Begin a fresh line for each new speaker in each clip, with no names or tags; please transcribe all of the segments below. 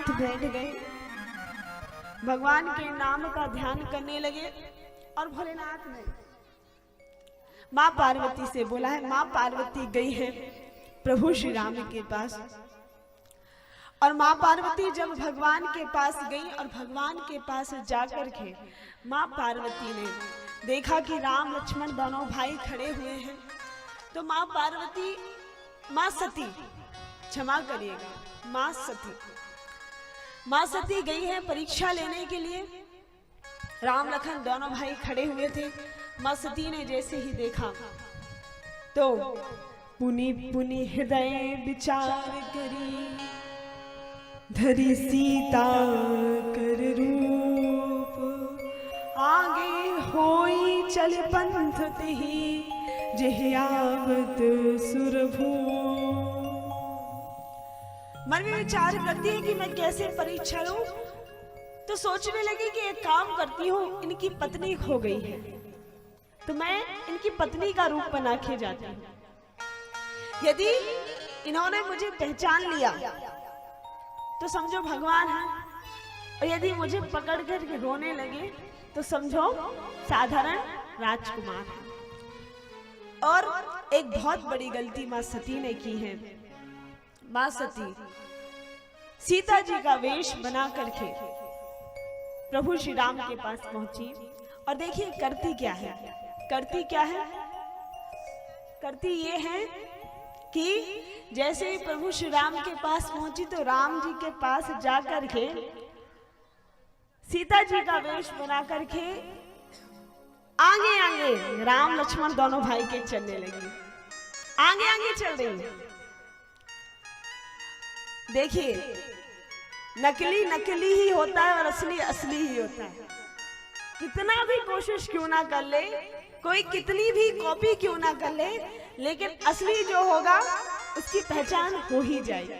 भोलेनाथ बैठ गए, भगवान के नाम का ध्यान करने लगे। और भोलेनाथ ने माँ पार्वती से बोला है, माँ पार्वती गई है प्रभु श्री राम के पास। और माँ पार्वती जब भगवान के पास गई और भगवान के पास जाकर के माँ पार्वती ने देखा कि राम लक्ष्मण दोनों भाई खड़े हुए हैं, तो माँ पार्वती, माँ सती, क्षमा करिएगा, माँ सती गई है परीक्षा लेने के लिए। राम लखन दोनों भाई खड़े हुए थे। माँ सती ने जैसे ही देखा तो पुनि पुनि हृदय विचार करी, धरी सीता कर रूप, आगे होई चल पंथ तेहि, जेहि आवत सुरभू। मन में विचार करती है कि मैं कैसे परीक्षा लूं, तो सोचने लगी कि एक काम करती हूँ, इनकी पत्नी खो गई है तो मैं इनकी पत्नी का रूप बना के जाती हूँ। यदि इन्होंने मुझे पहचान लिया तो समझो भगवान है, और यदि मुझे पकड़ कर के रोने लगे तो समझो साधारण राजकुमार है। और एक बहुत बड़ी गलती माँ सती ने की है। माँ सती सीता जी का वेश बना करके प्रभु श्री राम के पास पहुंची। और देखिए करती क्या है, करती क्या है, करती ये है कि जैसे ही प्रभु श्री राम के पास पहुंची तो राम जी के पास जाकर के सीता जी का वेश बना करके आगे आगे राम लक्ष्मण दोनों भाई के चलने लगी, आगे आगे चल रही। देखिए नकली नकली ही होता है और असली असली ही होता है। कितना भी कोशिश क्यों ना कर ले, कोई कितनी भी कॉपी क्यों ना कर ले, लेकिन असली जो होगा उसकी पहचान हो ही जाएगी।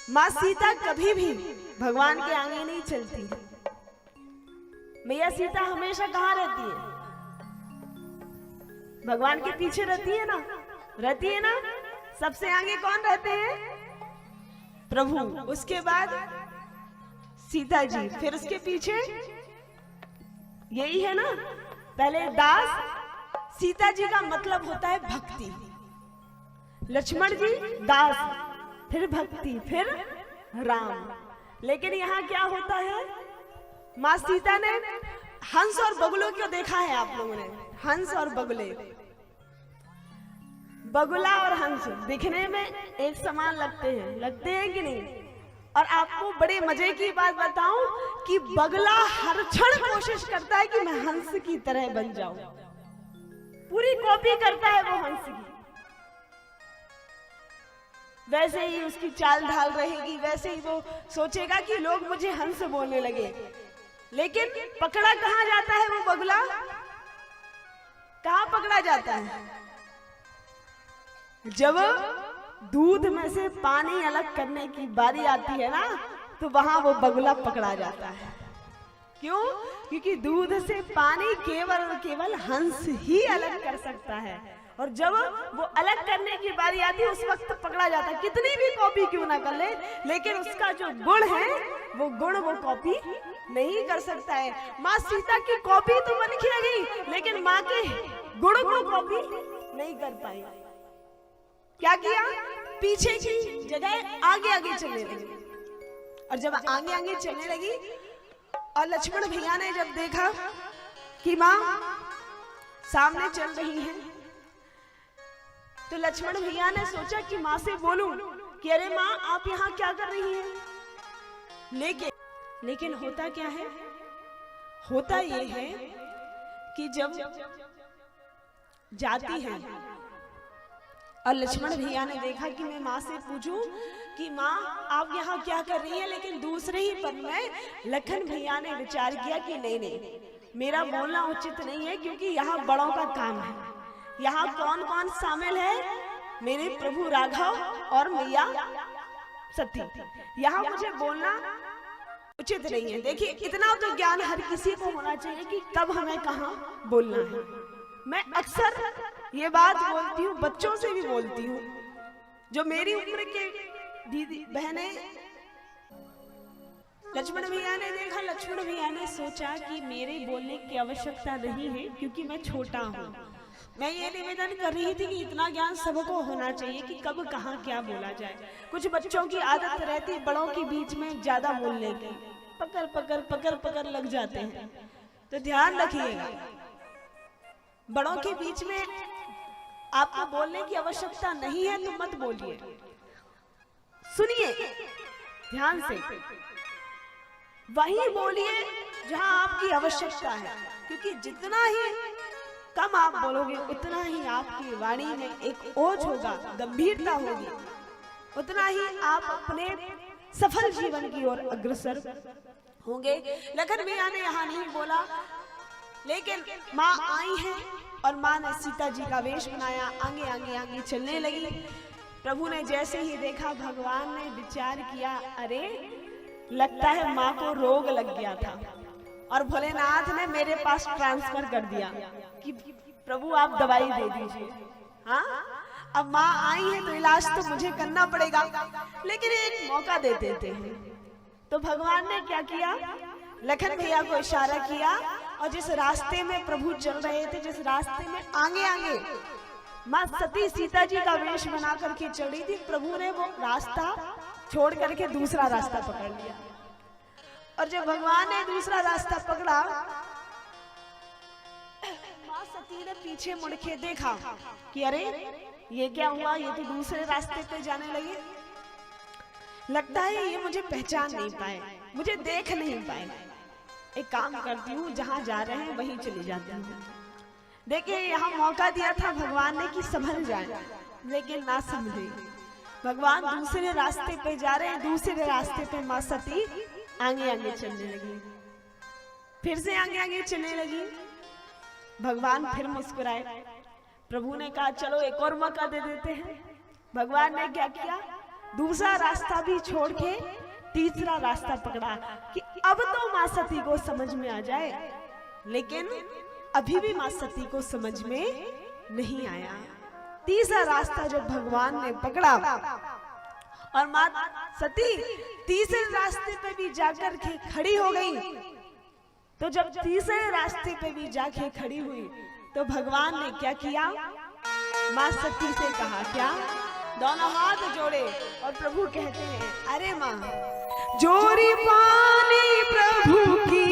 माँ सीता कभी भी भगवान के आगे नहीं चलती है। मैया सीता हमेशा कहाँ रहती है? भगवान के पीछे रहती है ना, रहती है ना। सबसे आगे कौन रहते हैं? प्रभु, उसके बाद सीता जी, फिर उसके पीछे यही है ना, पहले दास। सीता जी का मतलब होता है भक्ति, लक्ष्मण जी दास, फिर भक्ति, फिर राम। लेकिन यहाँ क्या होता है, माँ सीता ने हंस और बगुलों को देखा है आप लोगों ने? हंस और बगुले, बगुला और हंस दिखने में एक समान लगते हैं कि नहीं? और आपको बड़े मजे की बात बताऊं कि बगुला हर क्षण कोशिश करता है कि मैं हंस की तरह बन जाऊं, पूरी कॉपी करता है वो हंस की। वैसे ही उसकी चाल ढाल रहेगी, वैसे ही वो सोचेगा कि लोग मुझे हंस बोलने लगे। लेकिन पकड़ा कहाँ जाता है वो बगुला? कहाँ पकड़ा जाता है? जब दूध में से पानी अलग करने की बारी आती है ना, तो वहां वो बगुला पकड़ा जाता है। क्यों? क्योंकि दूध से पानी केवल और केवल हंस ही अलग कर सकता है, और जब वो अलग करने की बारी आती है उस वक्त पकड़ा जाता है। कितनी भी कॉपी क्यों ना कर ले, लेकिन उसका जो गुण है वो गुण वो कॉपी नहीं कर सकता है। माँ सीता की कॉपी तो बन के गई, लेकिन माँ के गुण को कॉपी नहीं कर पाई। क्या किया? पीछे की जगह आगे आगे चलने लगी। और जब आगे आगे चलने लगी और लक्ष्मण भैया ने जब देखा कि माँ सामने चल रही है, तो लक्ष्मण भैया ने सोचा कि माँ से बोलूं कि अरे माँ आप यहाँ क्या कर रही हैं? लेकिन होता क्या है, होता ये है कि जब जाती है और लक्ष्मण भैया ने देखा कि मैं माँ से पूछूं कि माँ आप यहाँ क्या कर रही हैं, लेकिन दूसरे ही पल में लखन भैया ने विचार किया कि नहीं, मेरा बोलना उचित नहीं है, क्योंकि यहाँ बड़ों का काम है। यहाँ कौन कौन शामिल है? मेरे प्रभु राघव और मैया सती। यहाँ मुझे बोलना उचित नहीं है। देखिए इतना तो ज्ञान हर किसी को होना चाहिए कि कब हमें कहाँ बोलना है। मैं अक्सर ये बात बोलती हूँ, बच्चों से भी बोलती हूँ, जो मेरी उम्र के दीदी बहनें लक्ष्मण भैया ने देखा, लक्ष्मण भैया ने सोचा कि मेरे बोलने की आवश्यकता नहीं है क्योंकि मैं छोटा हूँ। मैं ये निवेदन कर रही थी कि इतना ज्ञान सबको होना चाहिए कि कब कहाँ क्या बोला जाए। कुछ बच्चों की आदत रहती है बड़ों के बीच में ज्यादा बोलने की, पकड़ पकड़ पकड़ पकड़ लग जाते हैं। तो ध्यान रखिएगा, बड़ों के बीच में आपको बोलने की आवश्यकता नहीं है तो मत बोलिए। सुनिए ध्यान से, वही बोलिए जहां आपकी आवश्यकता है, क्योंकि जितना ही कम आप बोलोगे उतना ही आपकी वाणी में एक ओज होगा, गंभीरता होगी, उतना ही आप अपने सफल जीवन की ओर अग्रसर होंगे। लखन भैया ने यहाँ नहीं बोला, लेकिन माँ आई है और माँ ने सीता जी का वेश बनाया, आगे आगे आगे चलने लगी। प्रभु ने जैसे ही देखा, भगवान ने विचार किया, अरे लगता है माँ को रोग लग गया था और भोलेनाथ ने मेरे पास ट्रांसफर कर दिया कि प्रभु आप दवाई दे दीजिए। हाँ, अब माँ आई है तो इलाज तो मुझे करना पड़ेगा, लेकिन एक मौका दे देते हैं। तो भगवान ने क्या किया, लखन भैया को इशारा किया और जिस रास्ते में प्रभु चल रहे थे, जिस रास्ते में आगे आगे माँ सती सीता जी का वेश बना करके चल रही थी, प्रभु ने वो रास्ता छोड़ करके दूसरा रास्ता पकड़ लिया। और जब भगवान ने दूसरा रास्ता पकड़ा, माँ सती ने पीछे मुड़ के देखा कि अरे ये क्या हुआ, ये तो दूसरे रास्ते पे जाने लगे। लगता है ये मुझे पहचान नहीं पाए, मुझे देख नहीं पाए। एक काम करती हूँ, जहाँ जा रहे हैं वहीं चली जाती हूँ। देखिए यहाँ मौका दिया था भगवान ने कि संभल जाए, लेकिन ना समझे। भगवान दूसरे रास्ते पे जा रहे हैं, दूसरे रास्ते पे माँ सती आगे आगे चलने लगी, फिर से आगे आगे चलने लगी। भगवान फिर मुस्कुराए। प्रभु ने कहा चलो एक और मौका दे देते हैं। भगवान ने क्या किया, दूसरा रास्ता भी छोड़ के तीसरा रास्ता पकड़ा कि अब तो माँ सती को समझ में आ जाए, लेकिन अभी भी माँ सती को समझ में नहीं आया। तीसरा रास्ता जब भगवान ने पकड़ा और माँ सती तीसरे रास्ते पे भी जाकर के खड़ी हो गई, तो जब तीसरे रास्ते पे भी जाके खड़ी हुई तो भगवान ने क्या किया, माँ सती से कहा क्या, दोनों हाथ जोड़े और प्रभु कहते हैं, अरे माँ जोरी पानी प्रभु की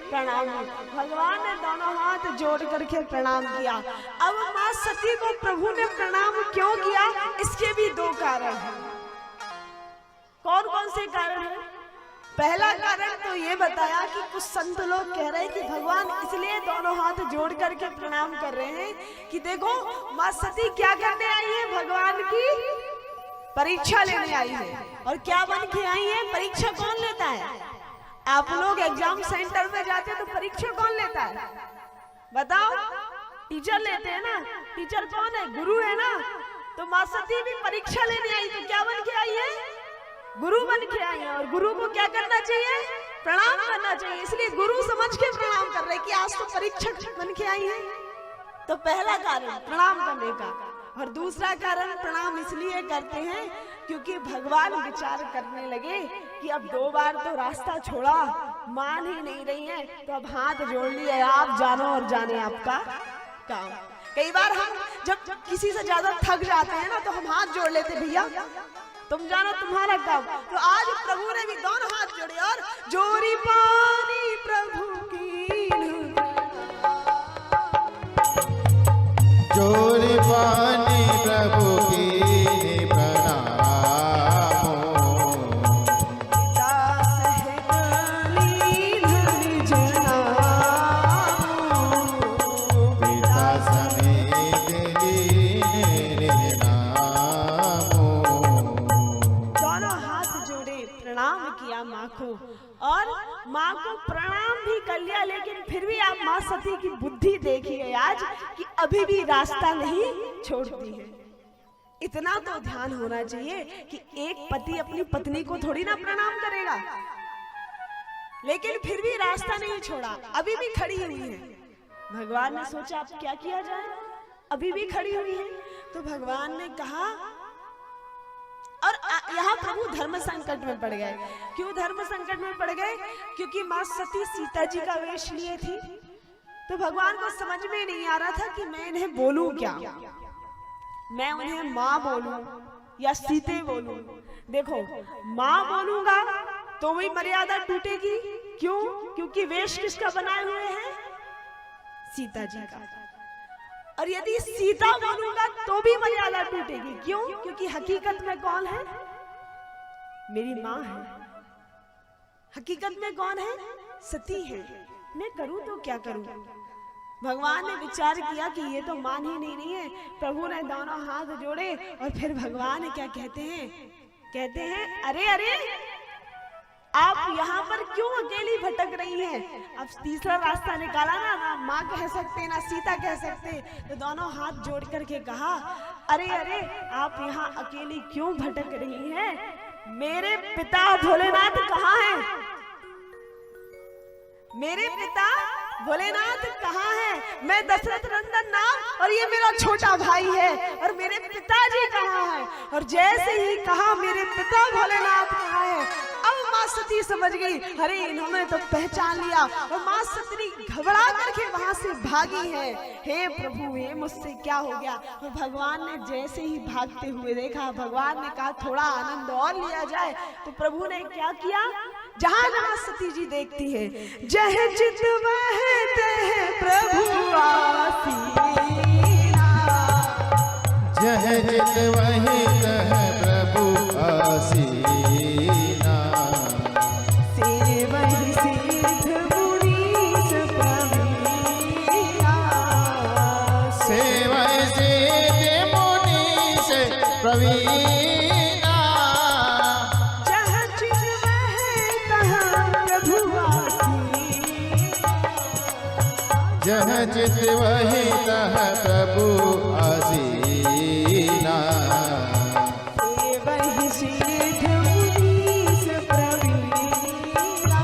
प्रणाम, भगवान ने दोनों हाथ जोड़ करके प्रणाम किया। अब माँ सती को प्रभु ने प्रणाम क्यों किया, इसके भी दो कारण हैं। कौन कौन से कारण हैं? पहला कारण तो ये बताया कि कुछ संत लोग कह रहे हैं कि भगवान इसलिए दोनों हाथ जोड़ करके प्रणाम कर रहे हैं कि देखो माँ सती क्या करने आई है, भगवान की परीक्षा लेने आई है। और क्या बन के आई है? परीक्षा कौन लेता है? आप लोग एग्जाम सेंटर में जाते हैं तो परीक्षा कौन लेता है बताओ? टीचर लेते हैं ना। टीचर कौन है? गुरु है ना। तो माँ सती भी परीक्षा लेने आई, तो क्या बन के आई है? गुरु बन के आई है। और गुरु को क्या करना चाहिए? प्रणाम करना चाहिए। इसलिए गुरु समझ के प्रणाम कर रहे कि आज तो परीक्षक बन के आई है। तो पहला कारण प्रणाम करने का। और दूसरा कारण प्रणाम इसलिए करते हैं क्योंकि भगवान विचार करने लगे कि अब 2 बार तो रास्ता छोड़ा, मान ही नहीं रही है, तो अब हाथ जोड़ लिए, आप जानो और जाने आपका काम। कई बार हम जब किसी से ज्यादा थक जाते हैं ना, तो हम हाथ जोड़ लेते, भैया तुम जानो तुम्हारा काम। तो आज प्रभु ने भी दोनों हाथ जोड़े और जोरी पानी प्रभु की,
जोरी पानी प्रभु की प्रणाम, पिता समेत लीन नाम।
दोनों हाथ जोड़े, प्रणाम किया माँ को और माँ को प्रणाम भी कर लिया। लेकिन फिर भी आप माँ सती की बुद्धि देखिए आज कि अभी भी रास्ता नहीं छोड़ती है। इतना तो ध्यान होना चाहिए कि एक पति अपनी पत्नी को थोड़ी ना प्रणाम करेगा, लेकिन फिर भी रास्ता नहीं छोड़ा, अभी भी खड़ी हुई है। भगवान ने सोचा अब क्या किया जाए, अभी भी खड़ी हुई है। तो भगवान ने कहा, और यहाँ प्रभु धर्म संकट में पड़ गए। क्यों धर्म संकट में पड़ गए? क्योंकि माँ सती सीता जी का वेश लिए थी। तो भगवान को समझ में नहीं आ रहा था कि मैं इन्हें बोलूं क्या, मैं उन्हें माँ बोलूं या सीते बोलूं। देखो, माँ बोलूंगा तो वही मर्यादा टूटेगी। क्यों? क्योंकि वेश किसका बनाए हुए हैं? सीता जी का। और यदि सीता बोलूंगा तो भी मर्यादा टूटेगी। क्यों? क्योंकि हकीकत में कौन है? मेरी माँ है। हकीकत में कौन है? सती है। मैं करूं तो क्या करूं? भगवान ने विचार किया कि ये तो मान ही नहीं रही है। प्रभु ने दोनों हाथ जोड़े और फिर भगवान क्या कहते हैं? कहते हैं, अरे अरे आप यहाँ पर क्यों अकेली भटक रही हैं? अब तीसरा रास्ता निकाला ना माँ कह सकते ना सीता कह सकते। तो दोनों हाथ जोड़ करके कहा, अरे अरे आप यहाँ अकेली क्यों भटक रही हैं? मेरे पिता भोलेनाथ कहाँ हैं? मेरे पिता भोलेनाथ कहाँ है? मैं दशरथ नंदन नाम और ये मेरा छोटा भाई है, और मेरे पिताजी कहाँ हैं? और जैसे ही कहा मेरे पिता भोलेनाथ कहाँ है, अब माँ सती समझ गई, अरे इन्होंने तो पहचान लिया। और माँ सती घबरा करके वहां से भागी है। हे प्रभु, हे मुझसे क्या हो गया? और भगवान ने जैसे ही भागते हुए देखा, भगवान ने कहा थोड़ा आनंद और लिया जाए। तो प्रभु ने क्या किया? जहां जहां सती जी देखती है, जह चित वह तह प्रभु आसीना,
जह चित वही तह प्रभु आसीना,
सेवहि सिद्ध मुनीस प्रवीणा,
सेवहि सिद्ध मुनीस प्रवीणा,
जह चित वह तह प्रभु आसीना,
जह चित वही तह प्रभु आसीना,
सेवहि सिद्ध मुनीस प्रवीणा,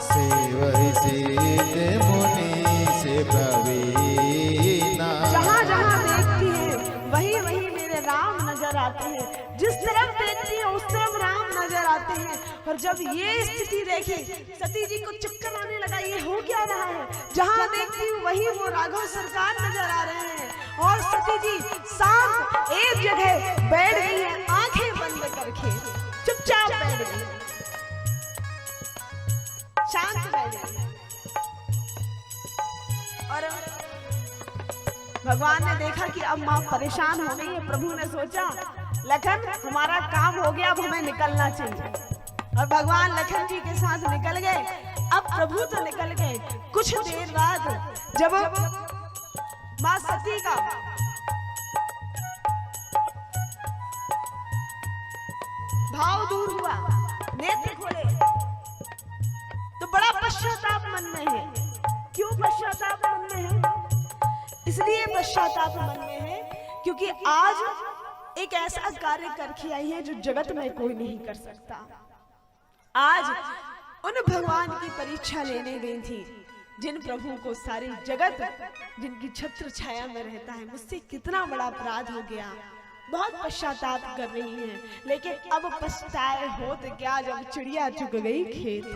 सेवहि सिद्ध मुनीस प्रवीणा।
जहाँ जहाँ देखती है वही वही मेरे राम नजर आते हैं। जिस तरफ देखती है उस तरफ राम नजर आते हैं। और जब ये स्थिति देखे, सती जी को चक्कर आने लगा, ये हो क्या रहा है? जहाँ देखती हूँ वही वो राघव सरकार नजर आ रहे हैं। और सती जी शांत एक जगह बैठ गई है, आंखें बंद करके चुपचाप बैठ गई, शांत बैठ गई। और भगवान ने देखा कि अब माँ परेशान हो गई है। प्रभु ने सोचा, लखन हमारा काम हो गया, अब हमें निकलना चाहिए। और भगवान लखन जी के साथ निकल गए। अब प्रभु तो निकल गए, कुछ देर बाद जब माँ सती का भाव दूर हुआ, नेत्र खोले, तो बड़ा पश्चाताप मन में है। क्यों पश्चाताप मन में है? इसलिए पश्चाताप मन में है क्योंकि आज एक ऐसा कार्य करके आई है जो जगत में कोई नहीं कर सकता। आज उन भगवान की परीक्षा लेने गई थी जिन प्रभु को सारी जगत, जिनकी छत्र छाया में रहता है। मुझसे कितना बड़ा अपराध हो गया, बहुत पश्चाताप कर रही हैं, लेकिन अब पछताए हो तो क्या जब चिड़िया चुग गई खेत।